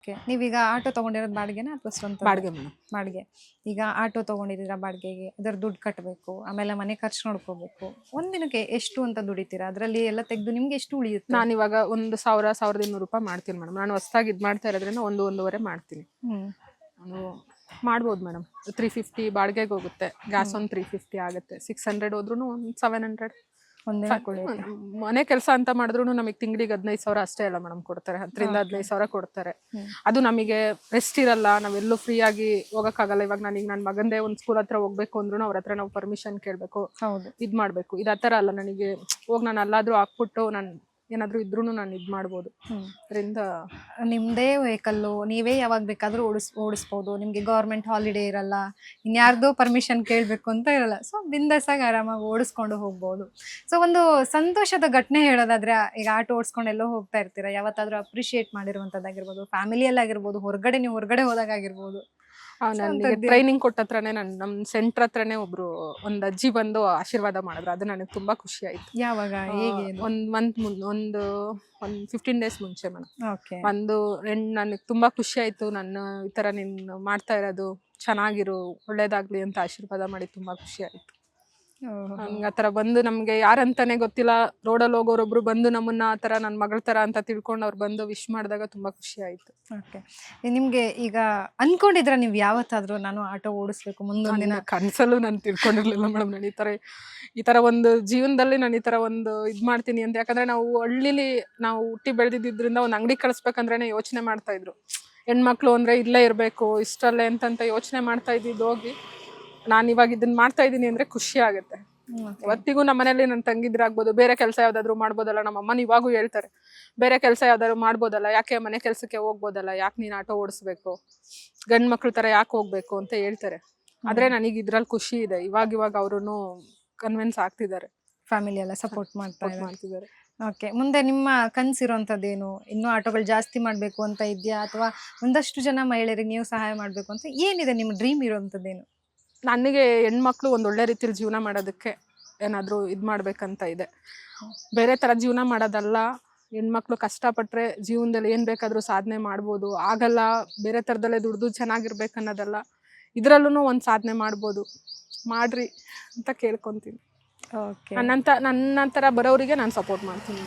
Okay. ನೀವೀಗ auto ತಗೊಂಡಿರೋದು ಬಾಡಿಗೆನಾ ಅಥವಾ ಸ್ವಂತ? ಬಾಡಿಗೆ ಮೇಡಮ್. ಬಾಡಿಗೆ. ಈಗ ಆಟೋ ತಗೊಂಡಿದ್ದೀರಾ ಬಾಡಿಗೆಗೆ, ಅದರ ದುಡ್ಡು ಕಟ್ಟಬೇಕು, ಆಮೇಲೆ ಮನೆ ಖರ್ಚು ನೋಡ್ಕೋಬೇಕು. ಒಂದಿನಕ್ಕೆ ಎಷ್ಟು ಅಂತ ದುಡಿತೀರಾ? ಅದರಲ್ಲಿ ಎಲ್ಲ ತೆಗೆದು ನಿಮ್ಗೆ ಎಷ್ಟು ಉಳಿಯುತ್ತೆ? ನಾನು ಇವಾಗ 1,000 1,200 ರೂಪಾಯಿ ಮಾಡ್ತೀನಿ ಮೇಡಮ್. ನಾನು ಹೊಸದಾಗಿ ಇದು ಮಾಡ್ತಾ ಇರೋದ್ರಿಂದ 1-1.5 ಮಾಡ್ತೀನಿ. ನಾನು ಮಾಡ್ಬೋದು ಮೇಡಮ್. 350 ಬಾಡಿಗೆಗೆ ಹೋಗುತ್ತೆ, ಗ್ಯಾಸ್ ಒಂದು 350 ಆಗುತ್ತೆ, 600 ಹೋದ್ರೂ ಒಂದು 700. ಒಂದಿನ ಉಳಿಯುತ್ತೆ. ಮನೆ ಕೆಲಸ ಅಂತ ಮಾಡಿದ್ರು ನಮಗೆ ತಿಂಗಳಿಗೆ 15,000 ಅಷ್ಟೇ ಅಲ್ಲ ಮೇಡಮ್ ಕೊಡ್ತಾರೆ. 10,000-15,000 ಕೊಡ್ತಾರೆ. ಅದು ನಮಗೆ ರೆಸ್ಟ್ ಇರಲ್ಲ, ನಾವೆಲ್ಲೂ ಫ್ರೀ ಆಗಿ ಹೋಗೋಕ್ಕಾಗಲ್ಲ. ಇವಾಗ ನನಗೆ ನನ್ನ ಮಗಂದೇ ಒಂದು ಸ್ಕೂಲ್ ಹತ್ರ ಹೋಗ್ಬೇಕು ಅಂದ್ರೂ ಅವ್ರ ಹತ್ರ ನಾವು ಪರ್ಮಿಷನ್ ಕೇಳಬೇಕು, ಹೌದು. ಇದು ಮಾಡಬೇಕು. ಇದು ಆ ಥರ ಅಲ್ಲ, ನನಗೆ ಹೋಗಿ ನಾನು ಅಲ್ಲಾದರೂ ಹಾಕ್ಬಿಟ್ಟು ನಾನು ಏನಾದರೂ ಇದ್ರೂ ನಾನು ಇದು ಮಾಡ್ಬೋದು. ಅದರಿಂದ ನಿಮ್ದೇ ವೆಹಿಕಲ್ಲು, ನೀವೇ ಯಾವಾಗ ಬೇಕಾದ್ರೂ ಓಡಿಸ್ಬೋದು. ನಿಮ್ಗೆ ಗೌರ್ಮೆಂಟ್ ಹಾಲಿಡೇ ಇರಲ್ಲ, ಇನ್ಯಾರ್ದೋ ಪರ್ಮಿಷನ್ ಕೇಳಬೇಕು ಅಂತ ಇರಲ್ಲ. ಸೊ ಬಿಂದಾಸಾಗಿ ಆರಾಮಾಗಿ ಓಡಿಸ್ಕೊಂಡು ಹೋಗ್ಬೋದು. ಸೊ ಒಂದು ಸಂತೋಷದ ಘಟನೆ ಹೇಳೋದಾದ್ರೆ, ಈಗ ಆಟೋ ಓಡಿಸ್ಕೊಂಡು ಎಲ್ಲೋ ಹೋಗ್ತಾ ಇರ್ತೀರಾ, ಯಾವತ್ತಾದ್ರೂ ಅಪ್ರಿಶಿಯೇಟ್ ಮಾಡಿರುವಂಥದ್ದಾಗಿರ್ಬೋದು, ಫ್ಯಾಮಿಲಿಯಲ್ಲಾಗಿರ್ಬೋದು, ನೀವು ಹೊರಗಡೆ ಹೋದಾಗಿರ್ಬೋದು. ನನಗೆ ಟ್ರೈನಿಂಗ್ ಕೊಟ್ಟ ಹತ್ರನೇ ನಮ್ಮ ಸೆಂಟ್ರ್ ಹತ್ರನೇ ಒಂದು ಅಜ್ಜಿ ಬಂದು ಆಶೀರ್ವಾದ ಮಾಡಿದ್ರು. ಅದು ನನಗೆ ತುಂಬಾ ಖುಷಿ ಆಯ್ತು. ಯಾವಾಗ, ಹೇಗೆ? ಒಂದು ಮಂತ್ ಮುಂದೆ, ಒಂದು 15 ಡೇಸ್ ಮುಂಚೆ ಮೇಡಮ್. ಓಕೆ. ನನಗೆ ತುಂಬಾ ಖುಷಿ ಆಯ್ತು. ನಾನು ಈ ತರ ನೀನು ಮಾಡ್ತಾ ಇರೋದು ಚೆನ್ನಾಗಿರು, ಒಳ್ಳೇದಾಗ್ಲಿ ಅಂತ ಆಶೀರ್ವಾದ ಮಾಡಿ ತುಂಬಾ ಖುಷಿ ಆಯ್ತು. ಹಂಗ ಆತರ ಬಂದು ನಮ್ಗೆ ಯಾರಂತಾನೆ ಗೊತ್ತಿಲ್ಲ, ರೋಡಲ್ಲಿ ಹೋಗೋರೊಬ್ರು ಬಂದು ನಮ್ಮನ್ನ ಆ ತರ ನನ್ನ ಮಗಳ ತರ ಅಂತ ತಿಳ್ಕೊಂಡು ಅವ್ರು ಬಂದು ವಿಶ್ ಮಾಡಿದಾಗ ತುಂಬಾ ಖುಷಿ ಆಯ್ತು. ಓಕೆ. ನಿಮ್ಗೆ ಈಗ ಅನ್ಕೊಂಡಿದ್ರ ನೀವು ಯಾವತ್ತಾದ್ರೂ ನಾನು ಆಟೋ ಓಡಿಸ್ಬೇಕು ಮುಂದೊಂದು ದಿನ? ಕನ್ಸಲ್ಲೂ ನಾನು ತಿಳ್ಕೊಂಡಿರ್ಲಿಲ್ಲ ಮೇಡಮ್. ನಾನು ಈ ತರ ಒಂದು ಜೀವನದಲ್ಲಿ ನಾನು ಈ ತರ ಒಂದು ಇದ್ ಮಾಡ್ತೀನಿ ಅಂತ. ಯಾಕಂದ್ರೆ ನಾವು ಹಳ್ಳಿಲಿ ನಾವು ಹುಟ್ಟಿ ಬೆಳೆದಿದ್ರಿಂದ ಒಂದು ಅಂಗಡಿ ಕಳಿಸ್ಬೇಕಂದ್ರೆ ಯೋಚನೆ ಮಾಡ್ತಾ ಇದ್ರು. ಹೆಣ್ಮಕ್ಳು ಅಂದ್ರೆ ಇಲ್ಲೇ ಇರ್ಬೇಕು, ಇಷ್ಟಲ್ಲೇ ಅಂತಂತ ಯೋಚನೆ ಮಾಡ್ತಾ ಇದ್ದಿದ್ದು ಹೋಗಿ ನಾನು ಇವಾಗ ಇದನ್ನ ಮಾಡ್ತಾ ಇದ್ದೀನಿ ಅಂದ್ರೆ ಖುಷಿ ಆಗುತ್ತೆ. ಇವತ್ತಿಗೂ ನಮ್ಮ ಮನೇಲಿ ನನ್ನ ತಂಗಿದ್ರಾಗ್ಬೋದು, ಬೇರೆ ಕೆಲಸ ಯಾವ್ದಾದ್ರು ಮಾಡ್ಬೋದಲ್ಲ. ನಮ್ಮ ಅಮ್ಮನ ಇವಾಗೂ ಹೇಳ್ತಾರೆ, ಬೇರೆ ಕೆಲಸ ಯಾವ್ದಾದ್ರು ಮಾಡ್ಬೋದಲ್ಲ, ಯಾಕೆ ಮನೆ ಕೆಲಸಕ್ಕೆ ಹೋಗ್ಬೋದಲ್ಲ, ಯಾಕೆ ನೀನು ಆಟೋ ಓಡಿಸ್ಬೇಕು, ಗಂಡ್ ಮಕ್ಳ ತರ ಯಾಕೆ ಹೋಗ್ಬೇಕು ಅಂತ ಹೇಳ್ತಾರೆ. ಆದ್ರೆ ನನಗೆ ಇದ್ರಲ್ಲಿ ಖುಷಿ ಇದೆ. ಇವಾಗ ಅವ್ರು ಕನ್ವಿನ್ಸ್ ಆಗ್ತಿದ್ದಾರೆ, ಫ್ಯಾಮಿಲಿ ಎಲ್ಲ ಸಪೋರ್ಟ್ ಮಾಡ್ತಿದ್ದಾರೆ. ಓಕೆ. ಮುಂದೆ ನಿಮ್ಮ ಕನ್ಸಿರೋಂಥದ್ದೇನು? ಇನ್ನೂ ಆಟೋಗಳು ಜಾಸ್ತಿ ಮಾಡಬೇಕು ಅಂತ ಇದೆಯಾ, ಅಥವಾ ಒಂದಷ್ಟು ಜನ ಮಹಿಳೆಯರಿಗೆ ನೀವು ಸಹಾಯ ಮಾಡಬೇಕು ಅಂತ ಏನಿದೆ ನಿಮ್ಮ ಡ್ರೀಮ್ ಇರೋಂಥದ್ದೇನು? ನನಗೆ ಹೆಣ್ಮಕ್ಳು ಒಂದು ಒಳ್ಳೆ ರೀತಿಲಿ ಜೀವನ ಮಾಡೋದಕ್ಕೆ ಏನಾದರೂ ಇದು ಮಾಡ್ಬೇಕಂತ ಇದೆ. ಬೇರೆ ಥರ ಜೀವನ ಮಾಡೋದಲ್ಲ. ಹೆಣ್ಮಕ್ಳು ಕಷ್ಟಪಟ್ಟರೆ ಜೀವನದಲ್ಲಿ ಏನು ಬೇಕಾದರೂ ಸಾಧನೆ ಮಾಡ್ಬೋದು. ಆಗಲ್ಲ ಬೇರೆ ಥರದಲ್ಲೇ ದುಡ್ದು ಚೆನ್ನಾಗಿರ್ಬೇಕನ್ನೋದಲ್ಲ, ಇದರಲ್ಲೂ ಒಂದು ಸಾಧನೆ ಮಾಡ್ಬೋದು. ಮಾಡ್ರಿ ಅಂತ ಕೇಳ್ಕೊತೀನಿ. ಓಕೆ. ನನ್ನ ಥರ ಬರೋರಿಗೆ ನಾನು ಸಪೋರ್ಟ್ ಮಾಡ್ತೀನಿ.